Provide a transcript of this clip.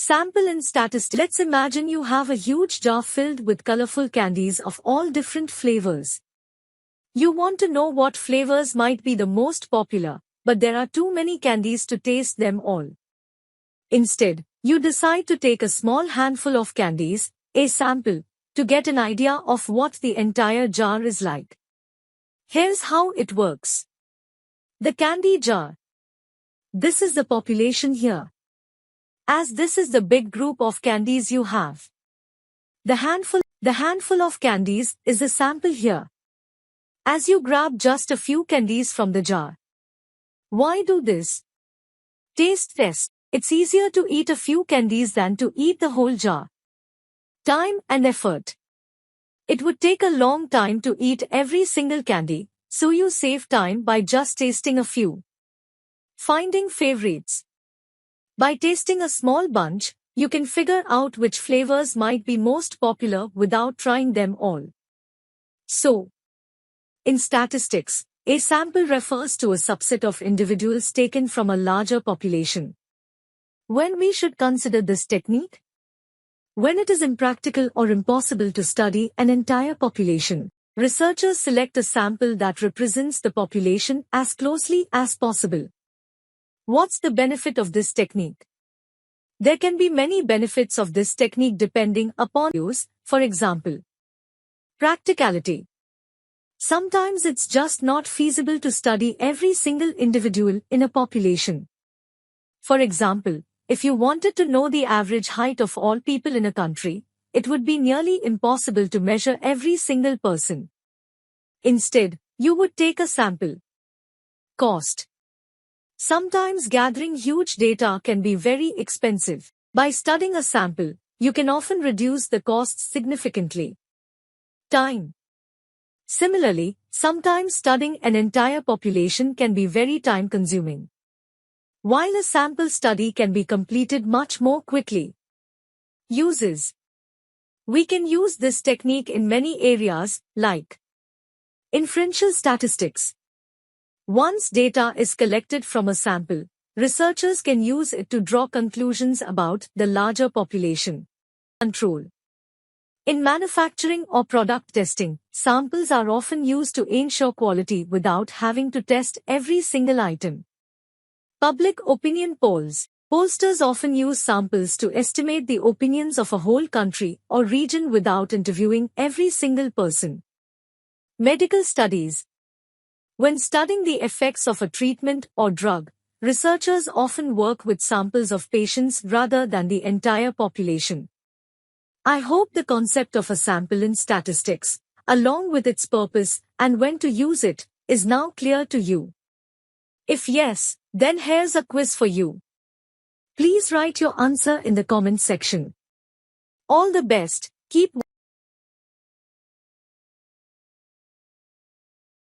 Sample in statistics. Let's imagine you have a huge jar filled with colorful candies of all different flavors. You want to know what flavors might be the most popular, but there are too many candies to taste them all. Instead, you decide to take a small handful of candies, a sample, to get an idea of what the entire jar is like. Here's how it works. The candy jar. This is the population here. As this is the big group of candies you have. The handful of candies is the sample here. As you grab just a few candies from the jar. Why do this? Taste test. It's easier to eat a few candies than to eat the whole jar. Time and effort. It would take a long time to eat every single candy, so you save time by just tasting a few. Finding favorites. By tasting a small bunch, you can figure out which flavors might be most popular without trying them all. So, in statistics, a sample refers to a subset of individuals taken from a larger population. When we should consider this technique? When it is impractical or impossible to study an entire population, researchers select a sample that represents the population as closely as possible. What's the benefit of this technique? There can be many benefits of this technique depending upon use, for example. Practicality. Sometimes it's just not feasible to study every single individual in a population. For example, if you wanted to know the average height of all people in a country, it would be nearly impossible to measure every single person. Instead, you would take a sample. Cost. Sometimes gathering huge data can be very expensive. By studying a sample, you can often reduce the costs significantly. Time. Similarly, sometimes studying an entire population can be very time-consuming. While a sample study can be completed much more quickly. Uses. We can use this technique in many areas, like inferential statistics. Once data is collected from a sample, researchers can use it to draw conclusions about the larger population. Control. In manufacturing or product testing, samples are often used to ensure quality without having to test every single item. Public opinion polls. Pollsters often use samples to estimate the opinions of a whole country or region without interviewing every single person. Medical studies. When studying the effects of a treatment or drug, researchers often work with samples of patients rather than the entire population. I hope the concept of a sample in statistics, along with its purpose and when to use it, is now clear to you. If yes, then here's a quiz for you. Please write your answer in the comment section. All the best, keep